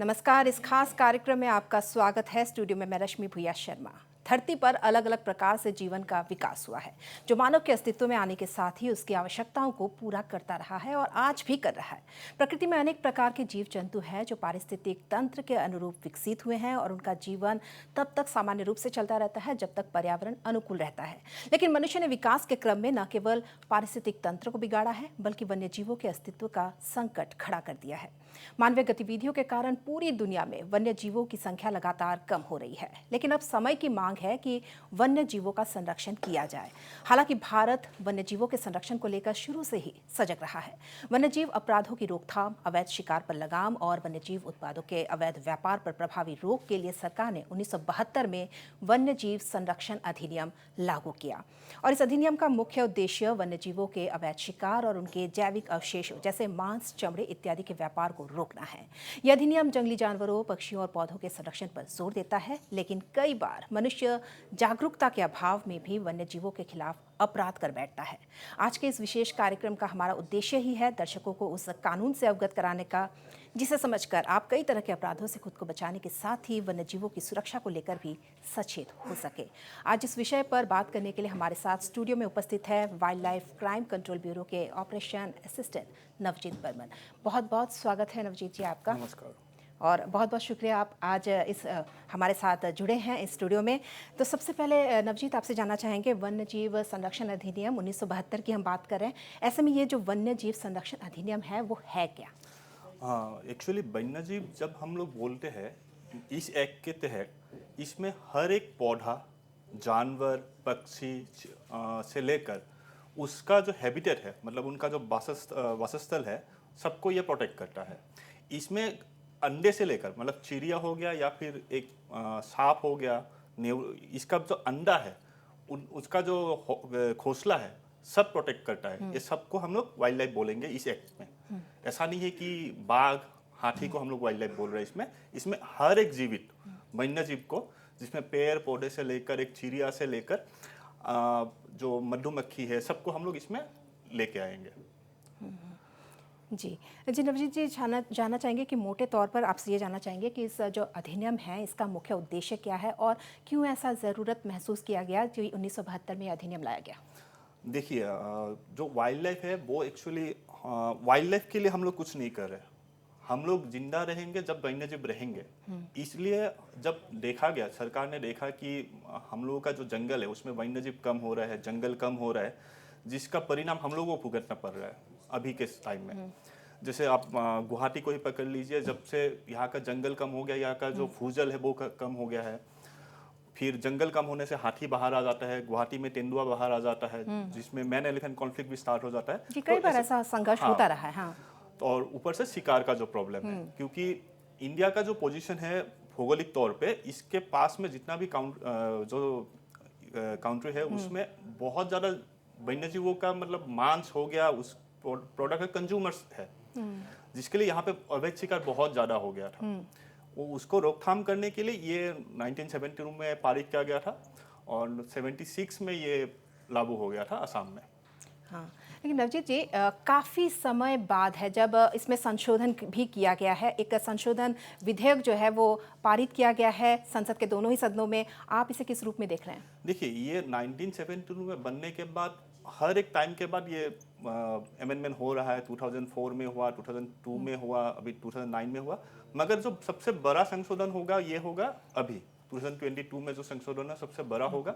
नमस्कार। इस खास कार्यक्रम में आपका स्वागत है। स्टूडियो में मैं रश्मि भूया शर्मा। धरती पर अलग अलग प्रकार से जीवन का विकास हुआ है, जो मानव के अस्तित्व में आने के साथ ही उसकी आवश्यकताओं को पूरा करता रहा है और आज भी कर रहा है। प्रकृति में अनेक प्रकार के जीव जंतु हैं जो पारिस्थितिक तंत्र के अनुरूप विकसित हुए हैं और उनका जीवन तब तक सामान्य रूप से चलता रहता है जब तक पर्यावरण अनुकूल रहता है। लेकिन मनुष्य ने विकास के क्रम में न केवल पारिस्थितिक तंत्र को बिगाड़ा है, बल्कि वन्य जीवों के अस्तित्व का संकट खड़ा कर दिया है। मानवीय गतिविधियों के कारण पूरी दुनिया में वन्य जीवों की संख्या लगातार कम हो रही है, लेकिन अब समय की मांग है कि वन्य जीवों का संरक्षण किया जाए। हालांकि भारत वन्य जीवों के संरक्षण को लेकर शुरू से ही सजग रहा है। वन्य जीव अपराधों की रोकथाम, अवैध शिकार पर लगाम और वन्य जीव उत्पादों के अवैध व्यापार पर प्रभावी रोक के लिए सरकार ने 1972 में वन्य जीव संरक्षण अधिनियम लागू किया। और इस अधिनियम का मुख्य उद्देश्य वन्य जीवों के अवैध शिकार और उनके जैविक अवशेषों जैसे मांस, चमड़े इत्यादि के व्यापार को रोकना है। यह अधिनियम जंगली जानवरों, पक्षियों और पौधों के संरक्षण पर जोर देता है, लेकिन कई बार मनुष्य जागरूकता के अभाव में भी वन्य जीवों के खिलाफ अपराध कर बैठता है। आज के इस विशेष कार्यक्रम का हमारा उद्देश्य ही है दर्शकों को उस कानून से अवगत कराने का, जिसे समझकर आप कई तरह के अपराधों से खुद को बचाने के साथ ही वन्य जीवों की सुरक्षा को लेकर भी सचेत हो सके। आज इस विषय पर बात करने के लिए हमारे साथ स्टूडियो में उपस्थित है wild life crime control bureau के ऑपरेशन असिस्टेंट नवजीत बर्मन। बहुत बहुत स्वागत है नवजीत जी आपका। नमस्कार। और बहुत बहुत शुक्रिया आप आज इस हमारे साथ जुड़े हैं इस स्टूडियो में। तो सबसे पहले नवजीत आपसे जानना चाहेंगे, वन्य जीव संरक्षण अधिनियम 1972 की हम बात कर रहे हैं, ऐसे में ये जो वन्य जीव संरक्षण अधिनियम है वो है क्या? हाँ, एक्चुअली वन्य जीव जब हम लोग बोलते हैं इस एक्ट के तहत इसमें हर एक पौधा, जानवर, पक्षी से लेकर उसका जो हैबिटेट है, मतलब उनका जो वासस्थल है, सबको ये प्रोटेक्ट करता है। इसमें अंडे से लेकर, मतलब चिड़िया हो गया या फिर एक सांप हो गया, इसका जो अंडा है उसका जो घोंसला है, सब प्रोटेक्ट करता है। ये सबको हम लोग वाइल्ड लाइफ बोलेंगे इस एक्ट में। ऐसा नहीं है कि बाघ, हाथी को हम लोग वाइल्ड लाइफ बोल रहे हैं। इसमें हर एक जीवित वन्य जीव को, जिसमें पेड़ पौधे से लेकर एक चिड़िया से लेकर जो मधुमक्खी है, सबको हम लोग इसमें लेके आएंगे। जी जी नवजीत जी, जानना चाहेंगे कि मोटे तौर पर आपसे ये जानना चाहेंगे कि इस जो अधिनियम है इसका मुख्य उद्देश्य क्या है और क्यों ऐसा ज़रूरत महसूस किया गया जो 1972 में अधिनियम लाया गया? देखिए, जो वाइल्ड लाइफ है वो एक्चुअली वाइल्ड लाइफ के लिए हम लोग कुछ नहीं कर रहे। हम लोग जिंदा रहेंगे जब वन्य जीव रहेंगे। इसलिए जब देखा गया, सरकार ने देखा कि हम लोगों का जो जंगल है उसमें वन्य जीव कम हो रहा है, जंगल कम हो रहा है, जिसका परिणाम हम लोगों को भुगतना पड़ रहा है अभी के टाइम में। जैसे आप गुवाहाटी को ही पकड़ लीजिए, जब से यहाँ का जंगल कम हो गया, यहाँ का जो भूजल है वो कम हो गया है। फिर जंगल कम होने से हाथी बाहर आ जाता है, गुवाहाटी में तेंदुआ बाहर आ जाता है, जिसमें मैन एलिफेंट कॉन्फ्लिक्ट भी स्टार्ट हो जाता है। जी, कई बार ऐसा संघर्ष होता रहा है। हाँ। और ऊपर से शिकार का जो प्रॉब्लम है, क्योंकि इंडिया का जो पोजीशन है भौगोलिक तौर पे, इसके पास में जितना भी काउंट्री है उसमें बहुत ज़्यादा वन्य जीवों का, मतलब मांस हो गया, उस प्रोडक्ट का कंज्यूमर्स है, जिसके लिए यहाँ पे अवैध शिकार बहुत ज़्यादा हो गया था। वो उसको रोकथाम करने के लिए ये 1972 में पारित किया गया था और 76 में ये लागू हो गया था असम में। हाँ, लेकिन नवजीत जी काफ़ी समय बाद है जब इसमें संशोधन भी किया गया है। एक संशोधन विधेयक जो है वो पारित किया गया है संसद के दोनों ही सदनों में। आप इसे किस रूप में देख रहे हैं? देखिए, ये 1972 में बनने के बाद हर एक टाइम के बाद ये अमेंडमेंट हो रहा है। 2004 में हुआ, 2002 में हुआ, अभी 2009 में हुआ। मगर जो सबसे बड़ा संशोधन होगा ये होगा अभी 2022 में जो संशोधन है सबसे बड़ा होगा,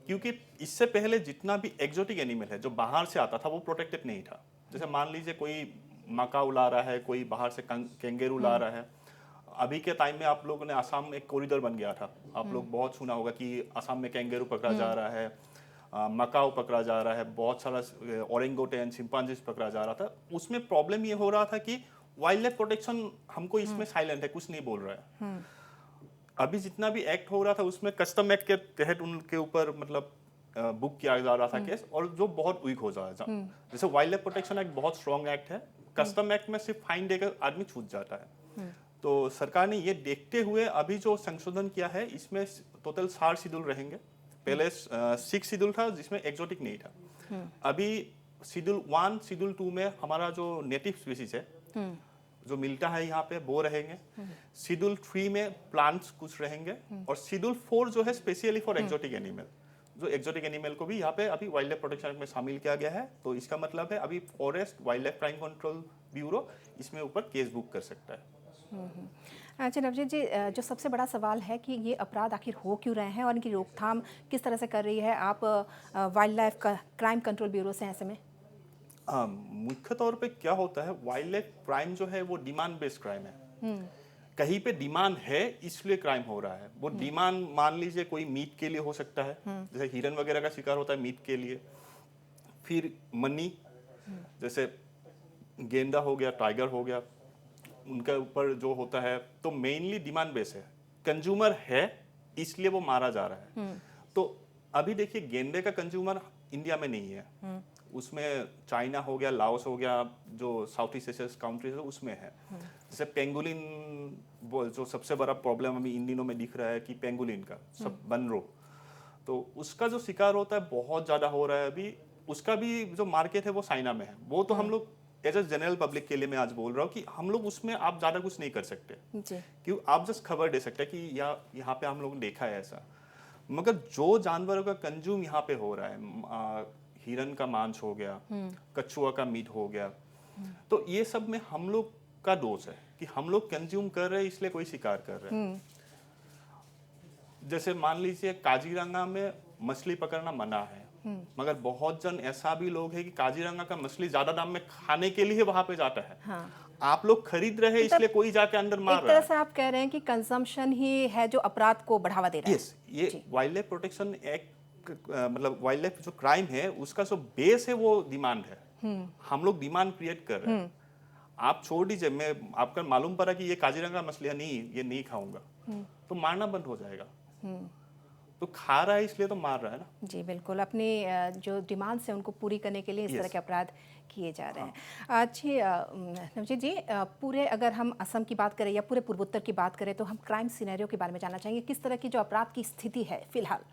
क्योंकि इससे पहले जितना भी एक्जोटिक एनिमल है जो बाहर से आता था वो प्रोटेक्टेड नहीं था। जैसे मान लीजिए कोई मकाऊ ला रहा है, कोई बाहर से कैंगेरू ला रहा है। अभी के टाइम में आप लोगों ने आसाम में एक कॉरिडोर बन गया था, आप लोग बहुत सुना होगा कि आसाम में कैंगेरू पकड़ा जा रहा है, मकाऊ पकड़ा जा रहा है, बहुत सारा ओरेंगोटेन, चिंपांजीज पकड़ा जा रहा था। उसमें प्रॉब्लम ये हो रहा था कि वाइल्ड लाइफ प्रोटेक्शन हमको इसमें साइलेंट है, कुछ नहीं बोल रहा है। अभी जितना भी एक्ट हो रहा था उसमें कस्टम एक्ट के तहत उनके ऊपर मतलब बुक किया जा रहा था केस, और जो बहुत वीक हो जा रहा था। जैसे वाइल्ड लाइफ प्रोटेक्शन एक्ट बहुत स्ट्रॉन्ग एक्ट है, कस्टम एक्ट में सिर्फ फाइन देकर आदमी छूट जाता है। तो सरकार ने ये देखते हुए अभी जो संशोधन किया है, इसमें टोटल 4 शेड्यूल रहेंगे। पहले 6 शेड्यूल था जिसमें एक्सोटिक नहीं था। अभी शेड्यूल 1, शेड्यूल 2 में हमारा जो नेटिव स्पीसीज है जो मिलता है यहाँ पे वो रहेंगे। शेड्यूल 3 में प्लांट्स कुछ रहेंगे और शेड्यूल 4 जो है स्पेशली फॉर एक्सोटिक एनिमल, जो एक्सोटिक एनिमल को भी यहाँ पे अभी वाइल्ड लाइफ प्रोटेक्शन एक्ट में शामिल किया गया है। तो इसका मतलब है अभी forest wild life crime control bureau इसमें ऊपर केस बुक कर सकता है। अच्छा नवजीत जी, जो सबसे बड़ा सवाल है कि ये अपराध आखिर हो क्यों रहे हैं और इनकी रोकथाम किस तरह से कर रही है आप wild life crime control bureau से ऐसे में? मुख्य तौर पे क्या होता है, वाइल्ड लाइफ क्राइम जो है वो डिमांड बेस्ड क्राइम है। कहीं पे डिमांड है इसलिए क्राइम हो रहा है। वो डिमांड मान लीजिए कोई मीट के लिए हो सकता है, जैसे हिरन वगैरह का शिकार होता है मीट के लिए, फिर मनी जैसे गेंडा हो गया, टाइगर हो गया, उनके ऊपर जो होता है, तो मेनली डिमांड बेस है, कंज्यूमर है इसलिए वो मारा जा रहा है। तो अभी देखिए गेंडे का कंज्यूमर इंडिया में नहीं है, उसमें चाइना हो गया, लाओस हो गया, जो साउथ ईस्ट एशिया कंट्रीज है उसमें है। जैसे पेंगुलिन जो सबसे बड़ा प्रॉब्लम अभी इन दिनों में दिख रहा है कि पेंगुलिन का सब बन रो, तो उसका जो शिकार होता है बहुत ज्यादा हो रहा है अभी। उसका भी जो मार्केट है वो चाइना में है। वो तो हम लोग एज ए जनरल पब्लिक के लिए मैं आज बोल रहा हूँ कि हम लोग उसमें आप ज्यादा कुछ नहीं कर सकते, क्यों आप जस्ट खबर दे सकते हैं कि यहाँ पे हम लोग देखा है ऐसा। मगर जो जानवरों का कंज्यूम यहाँ पे हो रहा है, हिरन का मांस हो गया, कछुआ का मीट हो गया, तो ये सब में हम लोग का दोष है कि हम लोग कंज्यूम कर रहे हैं इसलिए कोई शिकार कर रहे हैं। जैसे मान लीजिए काजीरंगा में मछली पकड़ना मना है, मगर बहुत जन ऐसा भी लोग है कि काजीरंगा का मछली ज्यादा दाम में खाने के लिए वहां पे जाता है। हाँ। आप लोग खरीद रहे हैं इसलिए कोई जाके अंदर मार रहा है। एक तरह से आप कह रहे हैं कि कंजम्पशन ही है जो अपराध को बढ़ावा दे रहा है। यस, ये वाइल्ड लाइफ प्रोटेक्शन एक्ट मतलब वाइल्ड लाइफ जो क्राइम है उसका जो बेस है वो डिमांड है। हम लोग डिमांड क्रिएट कर रहे हैं। आप छोड़ दीजिए, मैं आपका मालूम पड़ा कि ये काजीरंगा मछली है, नहीं ये नहीं खाऊंगा, तो मारना बंद हो जाएगा। तो खा रहा है इसलिए तो मार रहा है ना। जी बिल्कुल, अपनी जो डिमांड्स है उनको पूरी करने के लिए इस तरह के अपराध किए जा रहे हैं। अच्छी नवजीत जी, पूरे अगर हम असम की बात करें या पूरे पूर्वोत्तर की बात करें तो हम क्राइम सिनेरियो के बारे में जानना चाहेंगे। किस तरह की जो अपराध की स्थिति है फिलहाल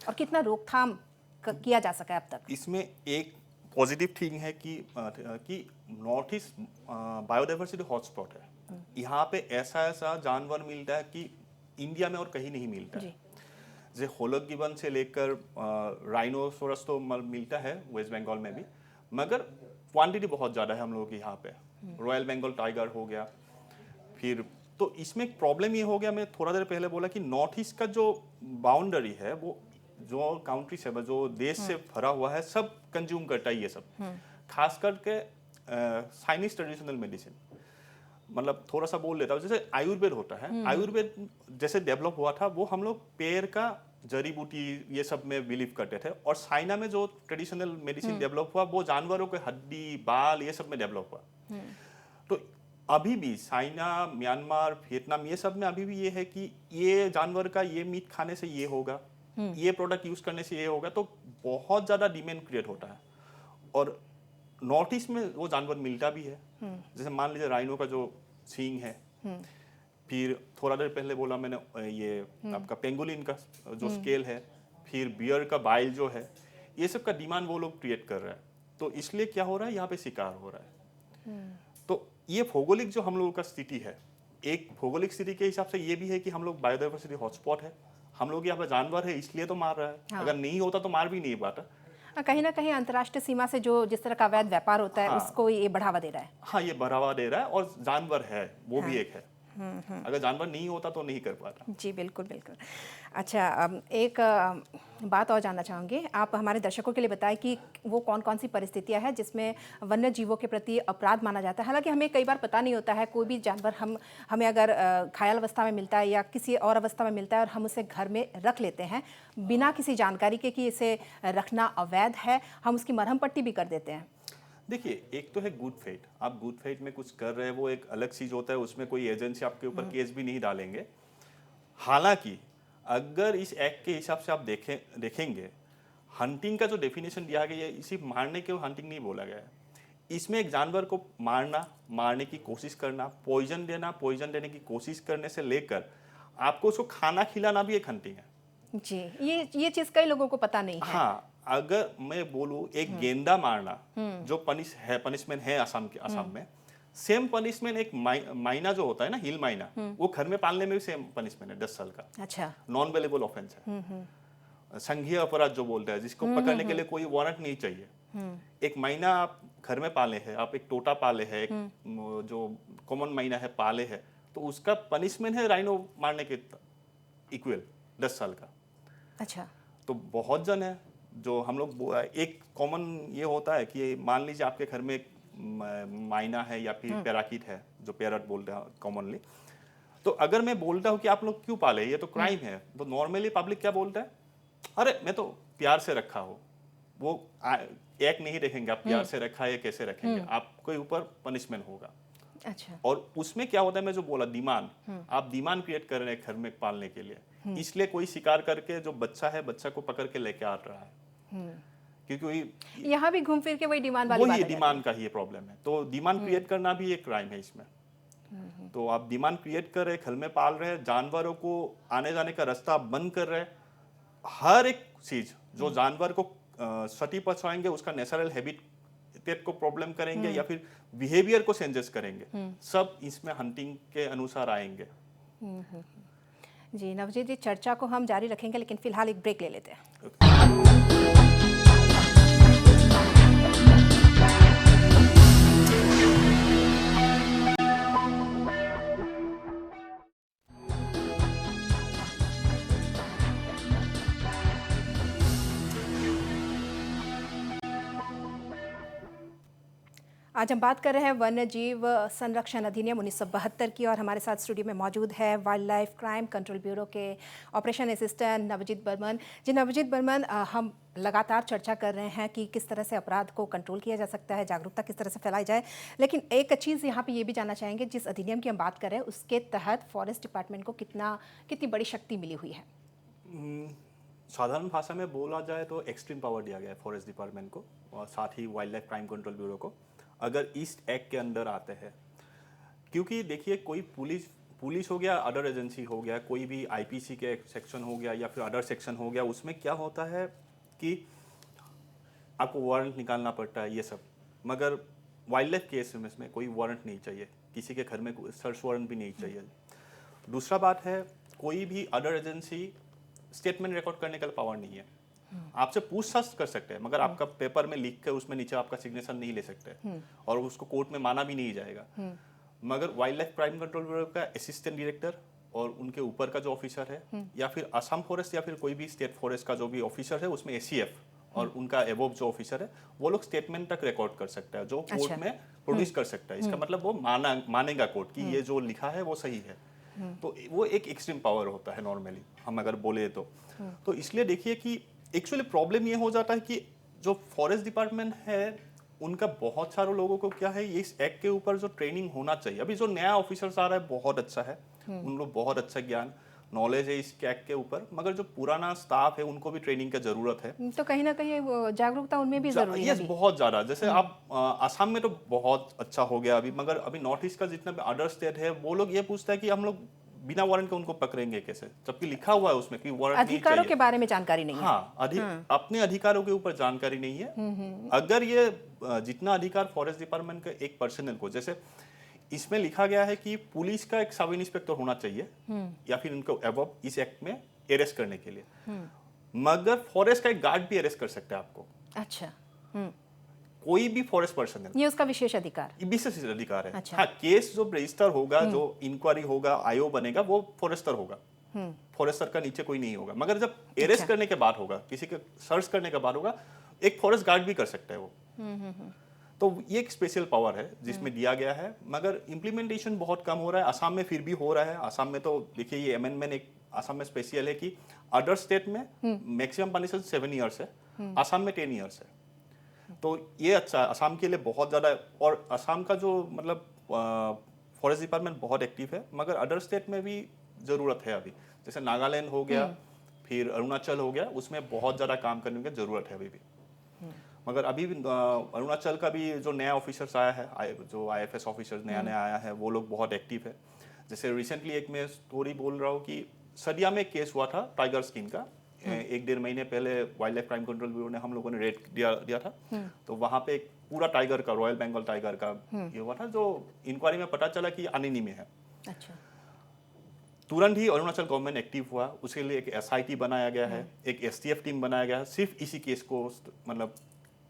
और कितना रोकथाम किया जा सका है अब तक? इसमें एक पॉजिटिव थिंग है कि नॉर्थ ईस्ट बायोडाइवर्सिटी हॉटस्पॉट है। यहाँ पे ऐसा जानवर मिलता है कि इंडिया में और कहीं नहीं मिलता है। जैसे होलक गिबन से लेकर राइनोसोरस तो मिलता है वेस्ट बंगाल में भी, मगर क्वांटिटी बहुत ज़्यादा है हम लोगों के यहाँ पे। रॉयल बंगाल टाइगर हो गया। फिर तो इसमें एक प्रॉब्लम ये हो गया, मैं थोड़ा देर पहले बोला कि नॉर्थ ईस्ट का जो बाउंड्री है वो जो काउंट्री से जो देश से भरा हुआ है सब कंज्यूम करता है ये सब, खास करके चाइनीज ट्रेडिशनल मेडिसिन। मतलब थोड़ा सा बोल लेता हूँ, जैसे आयुर्वेद होता है, आयुर्वेद जैसे डेवलप हुआ था वो हम लोग पेड़ का जड़ी बूटी ये सब में बिलीव करते थे, और चाइना में जो ट्रेडिशनल मेडिसिन डेवलप हुआ वो जानवरों के हड्डी बाल ये सब में डेवलप हुआ। तो अभी भी चाइना, म्यांमार, वियतनाम ये सब में अभी भी ये है कि ये जानवर का ये मीट खाने से ये होगा, ये प्रोडक्ट यूज करने से ये होगा, तो बहुत ज्यादा डिमांड क्रिएट होता है। और नॉर्थ ईस्ट में वो जानवर मिलता भी है। जैसे मान लीजिए राइनो का जो सींग है, फिर थोड़ा देर पहले बोला मैंने ये आपका पेंगुलिन का जो स्केल है, फिर बियर का बाइल जो है, ये सब का डिमांड वो लोग क्रिएट कर रहे हैं। तो इसलिए क्या हो रहा है, यहाँ पे शिकार हो रहा है। तो ये भौगोलिक जो हम लोगों का स्थिति है, एक भौगोलिक स्थिति के हिसाब से ये भी है कि हम लोग बायोडाइवर्सिटी हॉटस्पॉट है, हम लोग यहाँ पे जानवर है इसलिए तो मार रहा है। हाँ। अगर नहीं होता तो मार भी नहीं पाता। कहीं ना कहीं अंतर्राष्ट्रीय सीमा से जो जिस तरह का अवैध व्यापार होता है, हाँ, उसको ये बढ़ावा दे रहा है। हाँ, ये बढ़ावा दे रहा है, और जानवर है वो भी एक है। अगर जानवर नहीं होता तो नहीं कर पाता। जी बिल्कुल बिल्कुल। अच्छा, एक बात और जानना चाहूँगी, आप हमारे दर्शकों के लिए बताएं कि वो कौन कौन सी परिस्थितियां हैं जिसमें वन्य जीवों के प्रति अपराध माना जाता है। हालांकि हमें कई बार पता नहीं होता है, कोई भी जानवर हमें अगर घायल अवस्था में मिलता है या किसी और अवस्था में मिलता है और हम उसे घर में रख लेते हैं बिना किसी जानकारी के कि इसे रखना अवैध है, हम उसकी मरहम पट्टी भी कर देते हैं। देखिए, एक तो है गुड फेथ, आप गुड फेथ में कुछ कर रहे हैं वो एक अलग चीज होता है, उसमें कोई एजेंसी आपके ऊपर केस भी नहीं डालेंगे। हालांकि अगर इस एक्ट के हिसाब से आप देखेंगे, हंटिंग का जो डेफिनेशन दिया गया है, इसी मारने के हंटिंग नहीं बोला गया है। इसमें एक जानवर को मारने की कोशिश करना, पॉइजन देने की कोशिश करने से लेकर आपको उसको खाना खिलाना भी एक हंटिंग है। जी, ये चीज कई लोगों को पता नहीं है। हाँ, अगर मैं बोलूं एक गेंडा मारना जो पनिशमेंट है असम में, सेम पनिशमेंट एक माइना जो होता है ना, हिल माइना, वो घर में पालने में भी सेम पनिशमेंट है, 10 साल का। अच्छा। नॉन वेलेबल ऑफेंस है। संघीय अपराध जो बोलते हैं, जिसको पकड़ने के लिए कोई वारंट नहीं चाहिए। एक माइना आप घर में पाले है, आप एक तोता पाले है, एक जो कॉमन माइना है पाले है, तो उसका पनिशमेंट है राइनो मारने के इक्वल, 10 साल का। अच्छा। तो बहुत जन है जो हम लोग, एक कॉमन ये होता है कि मान लीजिए आपके घर में एक माइना है या फिर पैराकीट है, जो पैरट बोलते हैं कॉमनली। तो अगर मैं बोलता हूँ कि आप लोग क्यों पाले, ये तो क्राइम है, तो नॉर्मली पब्लिक क्या बोलता है, अरे मैं तो प्यार से रखा हो। वो एक नहीं रखेंगे, आप प्यार से रखा है कैसे रखेंगे, आपके ऊपर पनिशमेंट होगा। अच्छा। और उसमें क्या होता है, मैं जो बोला डिमांड, आप डिमांड क्रिएट कर रहे हैं घर में पालने के लिए, इसलिए कोई शिकार करके जो बच्चा है, बच्चा को पकड़ के लेके आ रहा है, क्योंकि यहाँ भी घूम फिर के वही डिमांड वाली बात वही आ जाती है। डिमांड का ही प्रॉब्लम है। तो डिमांड क्रिएट करना भी एक क्राइम है इसमें। तो आप डिमांड क्रिएट कर रहे, घर में पाल रहे, जानवरों को आने जाने का रास्ता बंद कर रहे, हर एक चीज जो जानवर को क्षति पहुंचाएंगे, उसका नेचुरल हैबिटेट को प्रॉब्लम करेंगे या फिर बिहेवियर को चेंजेस करेंगे, सब इसमें हंटिंग के अनुसार आएंगे। जी नवजीत जी, चर्चा को हम जारी रखेंगे, लेकिन फिलहाल एक ब्रेक ले लेते हैं। आज हम बात कर रहे हैं वन्य जीव संरक्षण अधिनियम 1972 की, और हमारे साथ स्टूडियो में मौजूद है wild life crime control bureau के ऑपरेशन असिस्टेंट नवजीत बर्मन जी। नवजीत बर्मन, हम लगातार चर्चा कर रहे हैं कि किस तरह से अपराध को कंट्रोल किया जा सकता है, जागरूकता किस तरह से फैलाई जाए, लेकिन एक चीज़ यहाँ पे ये भी जानना चाहेंगे, जिस अधिनियम की हम बात कर रहे हैं उसके तहत फॉरेस्ट डिपार्टमेंट को कितनी बड़ी शक्ति मिली हुई है? साधारण भाषा में बोला जाए तो एक्सट्रीम पावर दिया गया है फॉरेस्ट डिपार्टमेंट को, और साथ ही wildlife crime control bureau को, अगर इस एक्ट के अंदर आते हैं। क्योंकि देखिए, कोई पुलिस हो गया, अदर एजेंसी हो गया, कोई भी आईपीसी के सेक्शन हो गया या फिर अदर सेक्शन हो गया, उसमें क्या होता है कि आपको वारंट निकालना पड़ता है, ये सब। मगर वाइल्ड लाइफ केस में कोई वारंट नहीं चाहिए, किसी के घर में सर्च वारंट भी नहीं चाहिए। दूसरा बात है, कोई भी अदर एजेंसी स्टेटमेंट रिकॉर्ड करने का पावर नहीं है। आपसे पूछताछ कर सकते हैं, मगर आपका पेपर में लिख कर उसमें नीचे आपका सिग्नेचर नहीं ले सकते, और उसको कोर्ट में माना भी नहीं जाएगा। मगर wild life crime control bureau का असिस्टेंट डायरेक्टर और उनके ऊपर का जो ऑफिसर है, या फिर असम फॉरेस्ट या फिर कोई भी स्टेट फॉरेस्ट का जो भी ऑफिसर है, उसमें एसीएफ और उनका एबोव जो ऑफिसर है, वो लोग स्टेटमेंट तक रिकॉर्ड कर सकता है, जो कोर्ट में प्रोड्यूस कर सकता है। इसका मतलब वो मानेगा कोर्ट कि ये जो लिखा है वो सही है। तो वो एक एक्सट्रीम पावर होता है नॉर्मली, हम अगर बोले तो इसलिए देखिए कि एक्चुअली प्रॉब्लम ये हो जाता है कि जो फॉरेस्ट डिपार्टमेंट है, उनका बहुत सारे लोगों को क्या है, इस एक्ट के ऊपर जो ट्रेनिंग होना चाहिए। अभी जो नया ऑफिसर्स आ रहा है बहुत अच्छा है, उन लोग बहुत अच्छा ज्ञान नॉलेज है इस एक्ट के ऊपर, मगर जो पुराना स्टाफ है उनको भी ट्रेनिंग की जरूरत है। तो कहीं ना कहीं वो जागरूकता उनमें भी जरूरी है। यस, बहुत ज्यादा। जैसे आप आसाम में तो बहुत अच्छा हो गया अभी, मगर अभी नॉर्थ ईस्ट का जितना भी अदर स्टेट है, वो लोग ये पूछता है कि हम लोग बिना वारंट के उनको पकड़ेंगे कैसे, जबकि लिखा हुआ है उसमें कि वारंट नहीं चाहिए। अधिकारों के बारे में जानकारी नहीं है। हाँ, अपने अधिकारों के ऊपर जानकारी नहीं है। अगर ये जितना अधिकार फॉरेस्ट डिपार्टमेंट के एक पर्सनल को, जैसे इसमें लिखा गया है कि पुलिस का एक सब इंस्पेक्टर होना चाहिए या फिर इनको अबव इस एक्ट में अरेस्ट करने के लिए, मगर फॉरेस्ट का एक गार्ड भी अरेस्ट कर सकता है आपको। अच्छा। कोई भी फॉरेस्ट पर्सन, ये उसका विशेष अधिकार है। अच्छा। हाँ, केस जो रजिस्टर होगा, जो इंक्वायरी होगा, आईओ बनेगा, वो फॉरेस्टर होगा। फॉरेस्टर का नीचे कोई नहीं होगा। मगर जब अरेस्ट करने के बाद होगा, किसी के सर्च करने के बाद होगा, एक फॉरेस्ट गार्ड भी कर सकता है वो। तो ये एक स्पेशल पावर है जिसमें दिया गया है, मगर इम्प्लीमेंटेशन बहुत कम हो रहा है। असम में फिर भी हो रहा है। असम में तो देखिए, ये अमेंडमेंट एक असम में स्पेशल है कि अदर स्टेट में मैक्सिमम पनिशमेंट 7 इयर्स है, असम में 10 इयर्स है। तो ये अच्छा है, असम के लिए बहुत ज़्यादा। और असम का जो मतलब फॉरेस्ट डिपार्टमेंट बहुत एक्टिव है, मगर अदर स्टेट में भी ज़रूरत है अभी। जैसे नागालैंड हो गया, फिर अरुणाचल हो गया, उसमें बहुत ज़्यादा काम करने की ज़रूरत है अभी भी। मगर अभी अरुणाचल का भी जो नया ऑफिसर्स आया है, जो आईएफएस ऑफिसर्स नया आया है, वो लोग बहुत एक्टिव है। जैसे रिसेंटली एक मैं स्टोरी बोल रहा हूँ कि सदिया में केस हुआ था टाइगर स्किन का, एक डेढ़ महीने पहले wild life crime control bureau ने हम लोगों ने रेड दिया था। तो वहाँ पे एक पूरा टाइगर का, रॉयल बंगाल टाइगर का ये हुआ था, जो इंक्वायरी में पता चला कि अनिनी में है। अच्छा। तुरंत ही अरुणाचल गवर्नमेंट एक्टिव हुआ, उसके लिए एक SIT बनाया गया है, एक STF टीम बनाया गया है, सिर्फ इसी केस को मतलब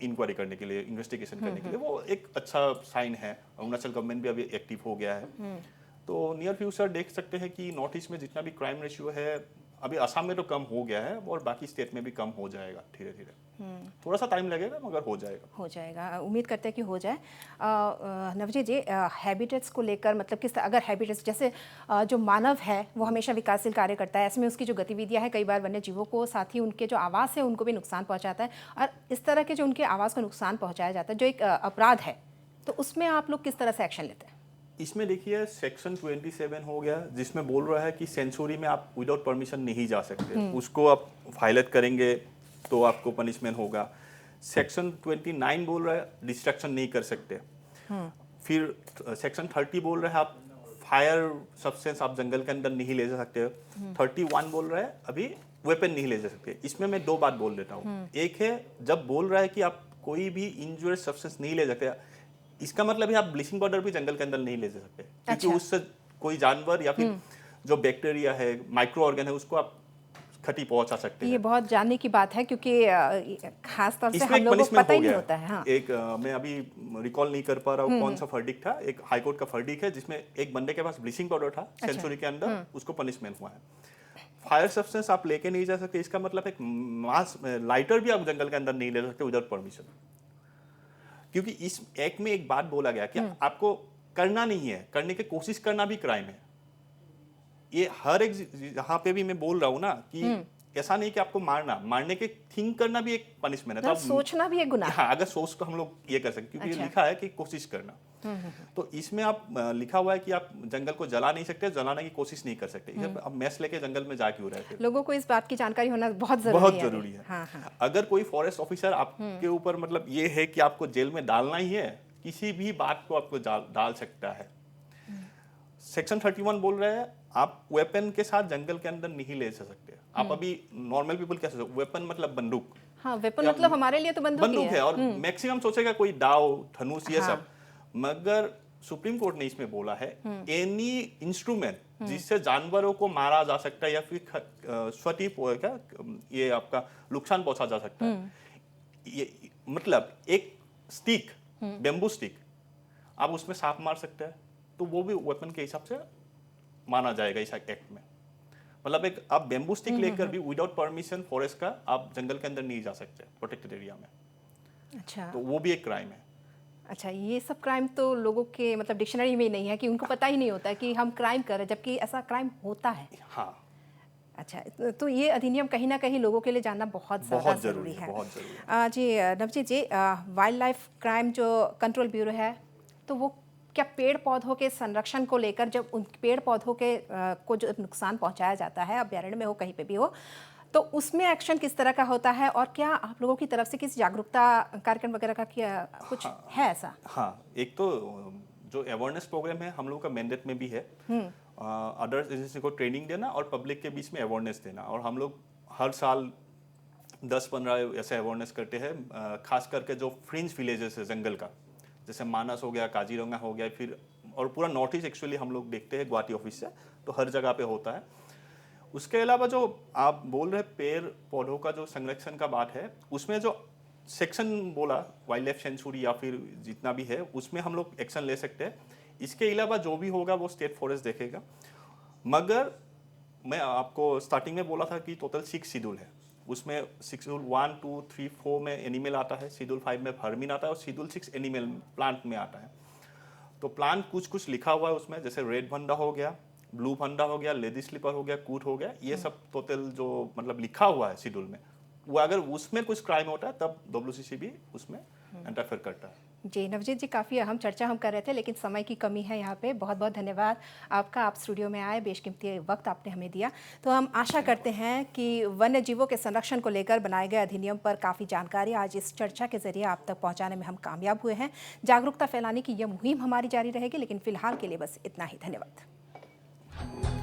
इंक्वायरी करने के लिए, इन्वेस्टिगेशन करने के लिए। वो एक अच्छा साइन है। अरुणाचल गवर्नमेंट भी अभी एक्टिव हो गया है। तो नियर फ्यूचर देख सकते हैं कि नॉर्थ ईस्ट में जितना भी क्राइम रेशियो है, अभी असम में तो कम हो गया है और बाकी स्टेट में भी कम हो जाएगा धीरे धीरे। थोड़ा सा टाइम लगेगा मगर हो जाएगा। उम्मीद करते हैं कि हो जाए। नवजीत जी, हैबिटेट्स को लेकर मतलब किस अगर हैबिटेट्स जैसे जो मानव है वो हमेशा विकासशील कार्य करता है, ऐसे में उसकी जो गतिविधियां है कई बार वन्य जीवों को, साथ ही उनके जो आवास है उनको भी नुकसान पहुंचाता है, और इस तरह के जो उनके आवास को नुकसान पहुंचाया जाता है जो एक अपराध है, तो उसमें आप लोग किस तरह से एक्शन लेते हैं? इसमें देखिए सेक्शन 27 हो गया, जिसमें बोल रहा है कि सेंचुरी में आप विदाउट परमिशन नहीं जा सकते। उसको आप वायलेट करेंगे तो आपको पनिशमेंट होगा। सेक्शन 29 बोल रहा है डिस्ट्रक्शन नहीं कर सकते। फिर सेक्शन 30 बोल रहा है आप फायर सब्सटेंस आप जंगल के अंदर नहीं ले जा सकते। 31 बोल रहा है अभी वेपन नहीं ले जा सकते। इसमें मैं दो बात बोल देता हूँ। एक है जब बोल रहा है कि आप कोई भी इंजुरियस सब्सटेंस नहीं ले सकते, इसका मतलब है आप ब्लीचिंग पाउडर भी जंगल के अंदर नहीं ले जा सकते, क्योंकि उससे कोई जानवर या फिर जो बैक्टीरिया है, माइक्रो ऑर्गन है, उसको आप क्षति पहुंचा सकते हैं। ये बहुत जानने की बात है क्योंकि खास तौर से इसमें हम लोगों को पता ही नहीं होता है। हाँ। एक मैं अभी रिकॉल नहीं कर पा रहा हूँ कौन सा फर्डिक था, एक हाईकोर्ट का फर्डिक है जिसमें एक बंदे के पास ब्लीचिंग पाउडर था सेंचुरी के अंदर, उसको पनिशमेंट हुआ है। फायर सब्सटेंस आप लेके नहीं जा सकते, इसका मतलब एक मास लाइटर भी आप जंगल के अंदर नहीं ले सकते विदाउट परमिशन, क्योंकि इस एक्ट में एक बात बोला गया कि आपको करना नहीं है, करने की कोशिश करना भी क्राइम है। ये हर एक जहां पे भी मैं बोल रहा हूं ना कि ऐसा नहीं कि आपको मारने के थिंक करना भी एक पनिशमेंट है। तो सोचना भी एक गुनाह है। हाँ, अगर सोच तो हम लोग ये कर सकते, क्योंकि ये लिखा है कि कोशिश करना। तो इसमें आप लिखा हुआ है कि आप जंगल को जला नहीं सकते, जलाने की कोशिश नहीं कर सकते। अब मैस लेके जंगल में जा क्यों रहे थे? लोगों को इस बात की जानकारी होना बहुत जरूरी है। हाँ, हाँ। अगर कोई फॉरेस्ट ऑफिसर आपके ऊपर मतलब ये है कि आपको जेल में डालना ही है, किसी भी बात को आपको डाल सकता है। सेक्शन 31 बोल रहे हैं आप वेपन के साथ जंगल के अंदर नहीं ले जा सकते। आप अभी नॉर्मल पीपल क्या सोचते, वेपन मतलब बंदूक। हाँ, वेपन मतलब हमारे लिए तो बंदूक है और मैक्सिमम सोचेगा कोई दाव, धनुष, ये सब। मगर सुप्रीम कोर्ट ने इसमें बोला है एनी इंस्ट्रूमेंट जिससे जानवरों को मारा जा सकता है या फिर क्षति ये आपका नुकसान पहुंचा जा सकता है। ये मतलब एक स्टिक, बेम्बू स्टिक, आप उसमें सांप मार सकते हैं, तो वो भी वेपन के हिसाब से माना जाएगा इस एक्ट में। मतलब एक आप बेम्बू स्टिक लेकर भी विदाउट परमिशन फॉरेस्ट का आप जंगल के अंदर नहीं जा सकते प्रोटेक्टेड एरिया में। अच्छा, तो वो भी एक क्राइम है। अच्छा, ये सब क्राइम तो लोगों के मतलब डिक्शनरी में नहीं है कि उनको पता ही नहीं होता है कि हम क्राइम कर रहे हैं, जबकि ऐसा क्राइम होता है। हाँ। अच्छा, तो ये अधिनियम कहीं ना कहीं लोगों के लिए जानना बहुत ज़रूरी है। बहुत जरूरी है। जी नवजीत जी, वाइल्ड लाइफ क्राइम जो कंट्रोल ब्यूरो है, तो वो क्या पेड़ पौधों के संरक्षण को लेकर, जब उन पेड़ पौधों के को जो नुकसान पहुंचाया जाता है, अभ्यारण्य में हो कहीं पे भी हो, तो उसमें एक्शन किस तरह का होता है, और क्या आप लोगों की तरफ से किसी जागरूकता कार्यक्रम वगैरह का क्या कुछ है ऐसा? हाँ, एक तो जो अवेयरनेस प्रोग्राम है हम लोगों का मैंडेट में भी है, अदर्स एजेंसी को ट्रेनिंग देना और पब्लिक के बीच में अवेयरनेस देना। और हम लोग हर साल 10-15 ऐसे अवेयरनेस करते हैं, खास करके जो फ्रिंज विलेजेस है जंगल का, जैसे मानस हो गया, काजीरंगा हो गया, फिर और पूरा नॉर्थ ईस्ट एक्चुअली हम लोग देखते हैं गुवाहाटी ऑफिस से, तो हर जगह पे होता है। उसके अलावा जो आप बोल रहे पेड़ पौधों का जो संरक्षण का बात है, उसमें जो सेक्शन बोला वाइल्ड लाइफ सेंचुरी या फिर जितना भी है, उसमें हम लोग एक्शन ले सकते हैं। इसके अलावा जो भी होगा वो स्टेट फॉरेस्ट देखेगा। मगर मैं आपको स्टार्टिंग में बोला था कि टोटल 6 शेड्यूल है, उसमें शेड्यूल 1, 2, 3, 4 में एनिमल आता है, शेड्यूल 5 में फर्मिन आता है और शेड्यूल 6 एनिमल प्लांट में आता है। तो प्लांट कुछ लिखा हुआ है उसमें, जैसे रेड भंडा हो गया, ब्लू भंडा हो गया, लेडी स्लीपर हो गया, कूट हो गया, ये सब टोटल जो मतलब लिखा हुआ है शेड्यूल में, वो अगर उसमें कुछ क्राइम होता है तब WCC भी उसमें इंटरफेयर करता है। जी नवजीत जी, काफ़ी अहम चर्चा हम कर रहे थे, लेकिन समय की कमी है यहाँ पे। बहुत बहुत धन्यवाद आपका, आप स्टूडियो में आए, बेशकीमती वक्त आपने हमें दिया। तो हम आशा करते हैं कि वन्य जीवों के संरक्षण को लेकर बनाए गए अधिनियम पर काफ़ी जानकारी आज इस चर्चा के जरिए आप तक पहुँचाने में हम कामयाब हुए हैं। जागरूकता फैलाने की यह मुहिम हमारी जारी रहेगी, लेकिन फिलहाल के लिए बस इतना ही। धन्यवाद।